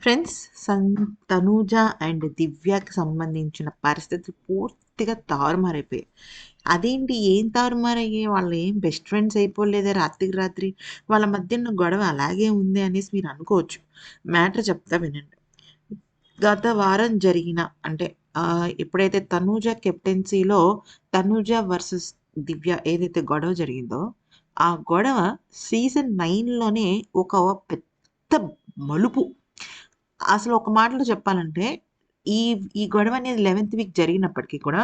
Friends Tanuja and దివ్యకి సంబంధించిన పరిస్థితులు పూర్తిగా తారుమారైపోయాయి. అదేంటి ఏం తారుమారయ్యాయి? వాళ్ళు ఏం బెస్ట్ ఫ్రెండ్స్ అయిపోలేదే రాత్రికి రాత్రి. వాళ్ళ మధ్య ఉన్న గొడవ అలాగే ఉంది అనేసి మీరు అనుకోవచ్చు. మ్యాటర్ చెప్తా వినండి. గత వారం జరిగిన అంటే ఎప్పుడైతే తనూజ కెప్టెన్సీలో తనూజ వర్సెస్ దివ్య ఏదైతే గొడవ జరిగిందో, ఆ గొడవ సీజన్ 9లోనే ఒక పెద్ద మలుపు. అసలు ఒక మాటలో చెప్పాలంటే, ఈ ఈ గొడవ అనేది 11థ్ వీక్ జరిగినప్పటికి కూడా,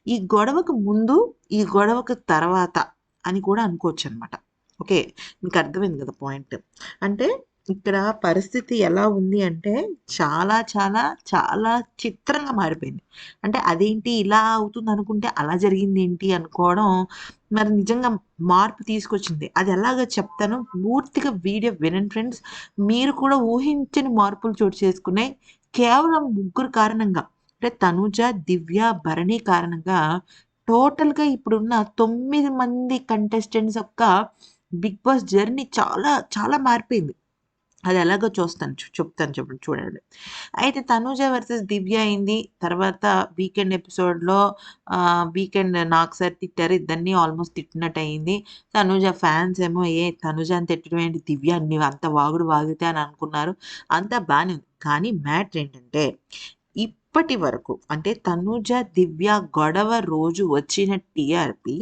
ఈ గొడవకు ముందు, ఈ గొడవకు తర్వాత అని కూడా అనుకోవచ్చనమాట. ఓకే. మీకు అర్థమైంది కదా పాయింట్. అంటే ఇక్కడ పరిస్థితి ఎలా ఉంది అంటే, చాలా చాలా చాలా చిత్రంగా మారిపోయింది. అంటే అదేంటి ఇలా అవుతుందనుకుంటే అలా జరిగిందేంటి అనుకోవడం, మరి నిజంగా మార్పు తీసుకొచ్చింది. అది ఎలాగో చెప్తాను. పూర్తిగా వీడియో వినండి ఫ్రెండ్స్. మీరు కూడా ఊహించని మార్పులు చోటు చేసుకున్నాయి. కేవలం ముగ్గురు కారణంగా. అంటే తనూజ, దివ్య, భరణి కారణంగా టోటల్‌గా ఇప్పుడున్న 9 మంది కంటెస్టెంట్స్ యొక్క 'బిగ్ బాస్' జర్నీ చాలా చాలా మారిపోయింది. అది ఎలాగో చూస్తాను చెప్తాను చూడండి. అయితే 'తనూజ వర్సెస్ దివ్య' అయింది. తర్వాత వీకెండ్ ఎపిసోడ్‌లో వీకెండ్ నాకు సార్ తిట్టారు. ఇద్దరిని ఆల్మోస్ట్ తిట్టినట్టు అయింది. 'తనూజ' ఫ్యాన్స్ ఏమో తనూజని తిట్టడం ఏంటి దివ్య నీవంత వాగుడు వాగితే అని అనుకున్నారు. అంతా బానే ఉంది. కానీ మ్యాటర్ ఏంటంటే ఇప్పటి వరకు అంటే 'తనూజ, దివ్య' గొడవ రోజు వచ్చిన టీఆర్‌పీ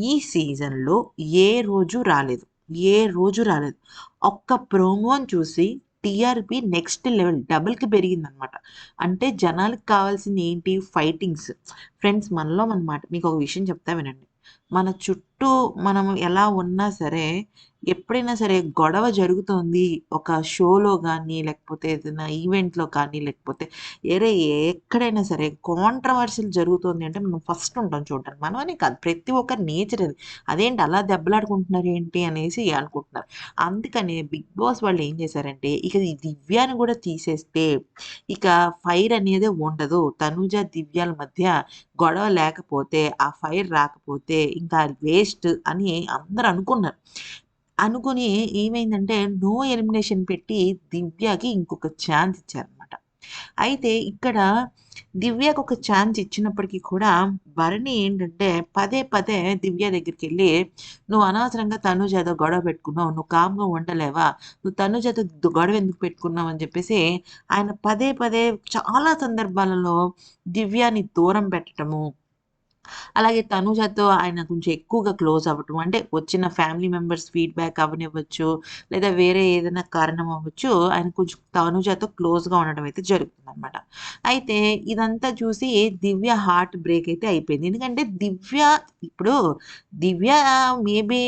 ఈ సీజన్‌లో ఏ రోజు రాలేదు. ఏ రోజు రాలేదు. ఒక్క ప్రోమోని చూసి టీఆర్‌పీ నెక్స్ట్ లెవెల్ డబుల్‌కి పెరిగిందనమాట. అంటే జనాలకి కావాల్సింది ఏంటి? ఫైటింగ్స్. ఫ్రెండ్స్ మనలో మన మాట మీకొక విషయం చెప్తా వినండి. మన చుట్టూ మనం ఎలా ఉన్నా సరే, ఎప్పుడైనా సరే గొడవ జరుగుతోంది ఒక షోలో గానీ, లేకపోతే ఏదైనా ఈవెంట్‌లో కానీ, లేకపోతే ఏరే ఎక్కడైనా సరే కాంట్రవర్షియల్ జరుగుతోంది అంటే మనం ఫస్ట్ ఉంటాం చూడడానికి. మనమనే కాదు ప్రతి ఒక్కరి నేచర్ అది. అదేంటి అలా దెబ్బలాడుకుంటున్నారు ఏంటి అనేసి అనుకుంటున్నారు. అందుకనే 'బిగ్ బాస్' వాళ్ళు ఏం చేశారంటే, ఇక ఈ దివ్యాని కూడా తీసేస్తే, ఇక ఫైర్ అనేదే ఉండదు. తనూజ, దివ్యాల మధ్య గొడవ లేకపోతే, ఆ ఫైర్ రాకపోతే ఇంకా వేస్ట్ అని అందరూ అనుకున్నారు. అనుకుని ఏమైందంటే, నో ఎలిమినేషన్ పెట్టి దివ్యకి ఇంకొక ఛాన్స్ ఇచ్చారనమాట. అయితే ఇక్కడ దివ్యకొక ఛాన్స్ ఇచ్చినప్పటికి కూడా భరణి ఏంటంటే పదే పదే దివ్య దగ్గరికెళ్ళి, "నువ్వు అనవసరంగా తనుజతో గొడవ పెట్టుకున్నావు. నువ్వు కామ్‌గా ఉండలేవా? నువ్వు తనుజతో గొడవ ఎందుకు పెట్టుకున్నావు?" అని చెప్పేసి ఆయన పదే పదే చాలా సందర్భాలలో దివ్యని దూరం పెట్టటము. అలాగే తనుజతో ఆయన కొంచెం ఎక్కువగా క్లోజ్ అవ్వటం. అంటే వచ్చిన ఫ్యామిలీ మెంబర్స్ ఫీడ్‌బ్యాక్ అవ్వనివ్వచ్చు, లేదా వేరే ఏదైనా కారణం అవ్వచ్చు. ఆయన కొంచెం తనుజతో క్లోజ్‌గా ఉండడం అయితే జరుగుతుందనమాట. అయితే ఇదంతా చూసి దివ్య హార్ట్ బ్రేక్ అయితే అయిపోయింది. ఎందుకంటే ఇప్పుడు దివ్య మేబీ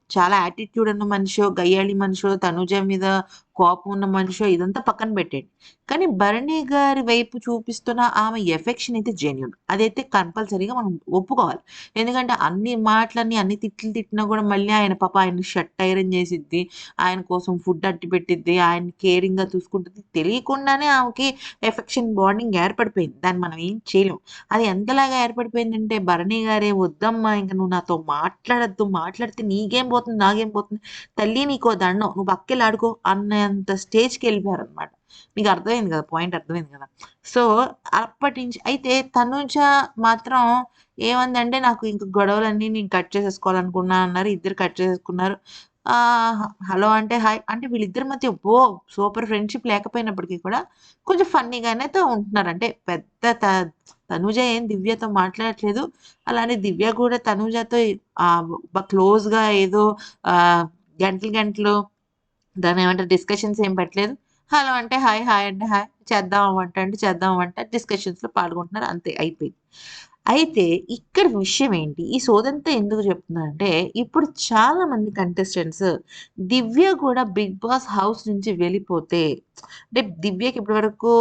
చాలా యాటిట్యూడ్ ఉన్న మనిషో, గయ్యాళి మనిషో, తనుజ మీద కోపం ఉన్న మనిషో ఇదంతా పక్కన పెట్టేయండి. కానీ భరణి గారి వైపు చూపిస్తున్న ఆమె ఎఫెక్షన్ అయితే జెన్యూన్. అదైతే కంపల్సరీగా మనం ఒప్పుకోవాలి. ఎందుకంటే అన్ని మాటలన్నీ, అన్ని తిట్లు తిట్టినా కూడా మళ్ళీ ఆయన ఆయన షర్ట్ ఐరన్ చేసిద్ది. ఆయన కోసం ఫుడ్ అట్టి పెట్టిద్ది. ఆయన్ని కేరింగ్‌గా చూసుకుంటది. తెలియకుండానే ఆమెకి ఎఫెక్షన్ బాండింగ్ ఏర్పడిపోయింది. దాన్ని మనం ఏం చేయలేం. అది ఎంతలాగా ఏర్పడిపోయిందంటే భరణి గారే "వద్దమ్మా ఇంక నువ్వు నాతో మాట్లాడొద్దు. మాట్లాడితే నీకేం పోతుంది, నాకేం పోతుంది. తల్లి నీకో దండం. నువ్వు పక్కెళ్ళి ఆడుకో" అన్నంత స్టేజ్‌కెళ్ళిపోయారనమాట. మీకు అర్థమైంది కదా! పాయింట్ అర్థమైంది కదా! సో, అప్పటినుంచి అయితే తనుజ మాత్రం ఏమందంటే, "నాకు ఇంక గొడవలన్నీ నేను కట్ చేసేసుకోవాలనుకున్నా" అన్నారు. ఇద్దరు కట్ చేసేసుకున్నారు. హలో అంటే హాయ్. అంటే వీళ్ళిద్దరి మధ్య సూపర్ ఫ్రెండ్‌షిప్ లేకపోయినప్పటికి కూడా కొంచెం ఫన్నీగానైతే ఉంటున్నారు. అంటే పెద్ద తనూజ ఏం దివ్యతో మాట్లాడట్లేదు. అలానే దివ్య కూడా తనూజతో క్లోజ్‌గా ఏదో ఆహ్, గంటలు గంటలు దాన్నేమంటారు డిస్కషన్స్ ఏం పెట్టలేదు. హలో అంటే హాయ్, హాయ్ అంటే హాయ్. చేద్దాం వంట అంటే చేద్దాం వంట. డిస్కషన్స్‌లో పాల్గొంటున్నారు అంతే అయిపోయింది. అయితే ఇక్కడ విషయం ఏంటి? ఈ సోదంతా ఎందుకు చెప్తున్నానంటే, ఇప్పుడు చాలా మంది కంటెస్టెంట్స్ దివ్య కూడా 'బిగ్ బాస్' హౌస్ నుంచి వెళ్ళిపోతే అంటే దివ్యకి ఇప్పటి వరకు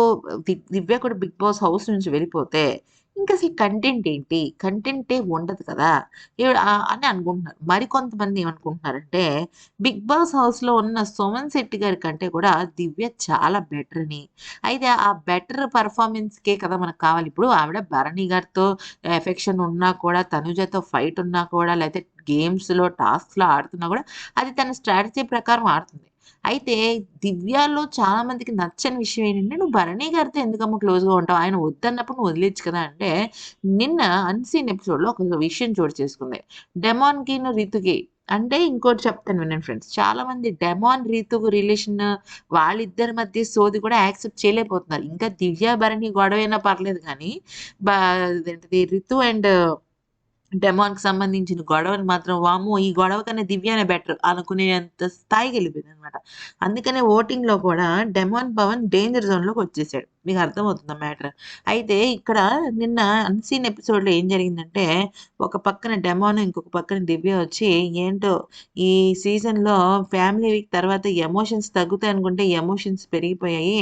దివ్య కూడా 'బిగ్ బాస్' హౌస్ నుంచి వెళ్ళిపోతే ఇంకసలు కంటెంట్ ఏంటి? కంటెంటే ఉండదు కదా! అని అనుకుంటున్నారు. మరికొంతమంది ఏమనుకుంటున్నారంటే 'బిగ్ బాస్' హౌస్‌లో ఉన్న సుమన్ శెట్టి గారి కంటే కూడా దివ్య చాలా బెటర్ అని. అయితే ఆ బెటర్ పెర్ఫార్మన్స్‌కే కదా మనకు కావాలి. ఇప్పుడు ఆవిడ భరణి గారితో ఎఫెక్షన్ ఉన్నా కూడా, తనుజతో ఫైట్ ఉన్నా కూడా, లేతే గేమ్స్‌లో, టాస్క్‌లో ఆడుతున్నా కూడా అది తన స్ట్రాటజీ ప్రకారం ఆడుతుంది. అయితే దివ్యలో చాలా మందికి నచ్చని విషయం ఏంటంటే, "నువ్వు భరణి గారితో ఎందుకమ్మా క్లోజ్‌గా ఉంటావు? ఆయన వద్దన్నప్పుడు నువ్వు వదిలేయొచ్చు కదా!" అంటే, నిన్న అన్‌సీన్ ఎపిసోడ్‌లో ఒక విషయం చోటు చేసుకుంది. డెమాన్‌కిను, రితుకి అంటే ఇంకోటి చెప్తాను వినండి ఫ్రెండ్స్. చాలా మంది డెమాన్, రితు రిలేషన్ వాళ్ళిద్దరి మధ్య సోది కూడా యాక్సెప్ట్ చేయలేకపోతున్నారు. ఇంకా దివ్య, భరణి గొడవైనా పర్లేదు కానీ, ఇదేంటిది రితు అండ్ డెమాన్‌కి సంబంధించిన గొడవలు మాత్రం వామ్మో! ఈ గొడవ కన్నా దివ్యనే బెటర్ అనుకునేంత స్థాయికెళ్ళిపోయిందనమాట. అందుకనే ఓటింగ్‌లో కూడా డెమాన్ పవన్ డేంజర్ జోన్‌లోకొచ్చేసాడు. మీకు అర్థమవుతుందా మ్యాటర్? అయితే ఇక్కడ నిన్న అన్‌సీన్ ఎపిసోడ్‌లో ఏం జరిగిందంటే, ఒక పక్కన డెమాన్, ఇంకొక పక్కన దివ్య వచ్చి ఏంటో ఈ సీజన్‌లో ఫ్యామిలీ వీక్ తర్వాత ఎమోషన్స్ తగ్గుతాయనుకుంటే ఎమోషన్స్ పెరిగిపోయాయి.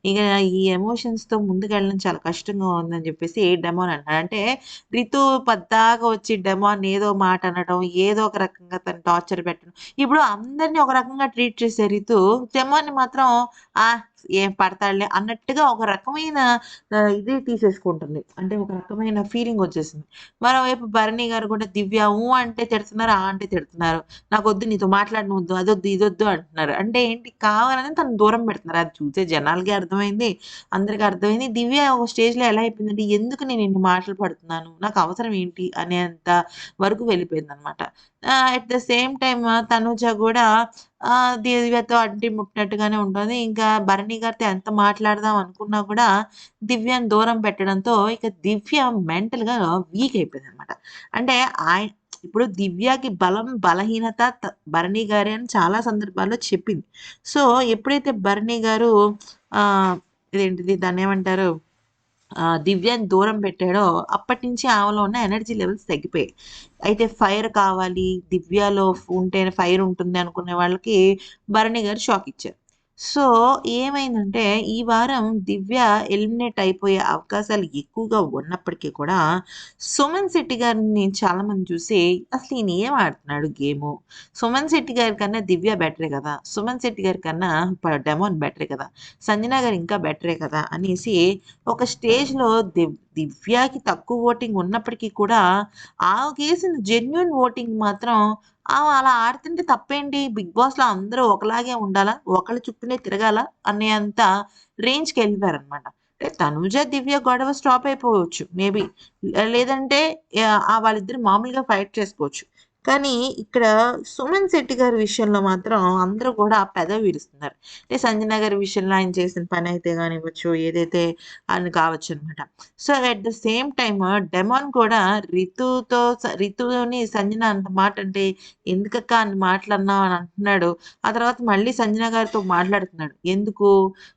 ఇక ఈ ఎమోషన్స్‌తో ముందుకెళ్ళడం చాలా కష్టంగా ఉందని చెప్పేసి డెమాన్ అంటున్నాడు. అంటే రితు పద్దాక వచ్చి డెమాన్ ఏదో మాట అనడం, ఏదో ఒక రకంగా తను టార్చర్ పెట్టడం. ఇప్పుడు అందరిని ఒక రకంగా ట్రీట్ చేసే రితు, డెమాన్‌ని మాత్రం ఆ! ఏం పడతాడులే అన్నట్టుగా ఒక రకమైన ఇది తీసేసుకుంటుంది. అంటే ఒక రకమైన ఫీలింగ్ వచ్చేసింది. మరోవైపు భరణి గారు కూడా దివ్య ఊ అంటే తిడుతున్నారు, ఆ అంటే తిడుతున్నారు. నాకొద్దు నీతో మాట్లాడనొద్దు, అదొద్దు, ఇదొద్దు అంటున్నారు. అంటే ఏంటి కావాలని తనని దూరం పెడుతున్నారు. అది చూసే జనాలకి అర్థమైంది. అందరికి అర్థమైంది. దివ్య ఒక స్టేజ్‌లో ఎలా అయిపోయిందంటే, ఎందుకు నేను ఇన్ని మాటలు పడుతున్నాను? నాకు అవసరం ఏంటి? అనేంత వరకు వెళ్ళిపోయిందనమాట. At the same time Tanuja గూడా దివ్యతో అంటి ముట్టినట్టుగానే ఉంటుంది. ఇంకా భరణి గారితో ఎంత మాట్లాడదాం అనుకున్నా కూడా దివ్యని దూరం పెట్టడంతో ఇక దివ్య మెంటల్‌గా వీక్ అయిపోయిందనమాట. అంటే ఆయ ఇప్పుడు దివ్యకి బలం, బలహీనత భరణి గారే అని చాలా సందర్భాల్లో చెప్పింది. సో, ఎప్పుడైతే భరణి గారు ఇదేంటిది దాన్నేమంటారు? దివ్యని దూరం పెట్టాడో అప్పటినుంచి ఆమెలో ఉన్న ఎనర్జీ లెవెల్స్ తగ్గిపోయాయి. అయితే ఫైర్ కావాలి, దివ్యలో ఉంటేనే ఫైర్ ఉంటుంది అనుకునే వాళ్ళకి భరణి గారు షాక్ ఇచ్చారు. సో, ఏమైందంటే ఈ వారం దివ్య ఎలిమినేట్ అయిపోయే అవకాశాలు ఎక్కువగా ఉన్నప్పటికీ కూడా, సుమన్ శెట్టి గారిని చాలామంది చూసి అసలు ఈయన ఏం ఆడుతున్నాడు గేము? సుమన్ శెట్టి గారి కన్నా దివ్య బెటరే కదా! సుమన్ శెట్టి గారి కన్నా డెమాన్ బెటరే కదా! సంజన గారు ఇంకా బెటరే కదా! అనేసి ఒక స్టేజ్‌లో దివ్యకి తక్కువ ఓటింగ్ ఉన్నప్పటికీ కూడా, ఆమెకేసిన జెన్యూన్ ఓటింగ్ మాత్రం ఆమె అలా ఆడుతుంటే తప్పేంటి? బిగ్ బాస్‌లో అందరూ ఒకలాగే ఉండాలా? ఒకళ్ళ చుట్టూనే తిరగాలా? అనేంత రేంజ్‌కెళ్ళిపోయారనమాట. అంటే తనూజ, దివ్య గొడవ స్టాప్ అయిపోవచ్చు మేబీ. లేదంటే వాళ్ళిద్దరు మామూలుగా ఫైట్ చేసుకోవచ్చు. కానీ ఇక్కడ సుమన్ శెట్టి గారి విషయంలో మాత్రం అందరూ కూడా పెదవి విరుస్తున్నారు. అంటే సంజన గారి విషయంలో ఆయన చేసిన పనైతే గానివ్వచ్చు, ఏదైతే అని కావచ్చనమాట. So, at the same time demon కూడా రితుని సంజన అంత మాట అంటే, "ఎందుకక్క అన్ని మాటలన్నావు" అని అంటున్నాడు. ఆ తర్వాత మళ్ళీ సంజన గారితో మాట్లాడుతున్నాడు. ఎందుకు?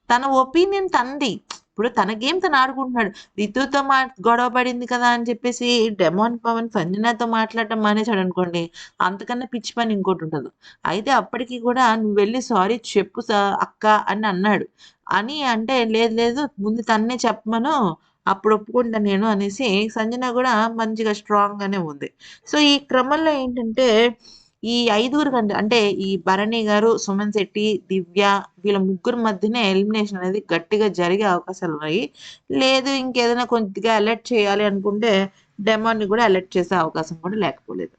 తన ఒపీనియన్ తనది. ఇప్పుడు తన గేమ్ తను ఆడుకుంటున్నాడు. రితుతో గొడవ పడింది కదా అని చెప్పేసి డెమాన్ పవన్ సంజనతో మాట్లాడడం మానేసాడనుకోండి, అంతకన్నా పిచ్చి పని ఇంకోటుండదు. అయితే అప్పటికి కూడా "నువ్వెళ్లి సారీ చెప్పు అక్క" అని అన్నాడు. అని అంటే, "లేదు లేదు ముందు తన్నే చెప్పమను. అప్పుడు ఒప్పుకుంటా నేను" అనేసి సంజన గూడా మంచిగా స్ట్రాంగ్‌గానే ఉంది. సో, ఈ క్రమంలో ఏంటంటే, ఈ ఐదుగురు కంటే అంటే ఈ భరణి గారు, సుమన్ శెట్టి, దివ్య వీళ్ళ ముగ్గురు మధ్యనే ఎలిమినేషన్ అనేది గట్టిగా జరిగే అవకాశాలున్నాయి. లేదు ఇంకేదైనా కొద్దిగా అలర్ట్ చేయాలి అనుకుంటే, డెమాన్‌ని గూడా అలర్ట్ చేసే అవకాశం కూడా లేకపోలేదు.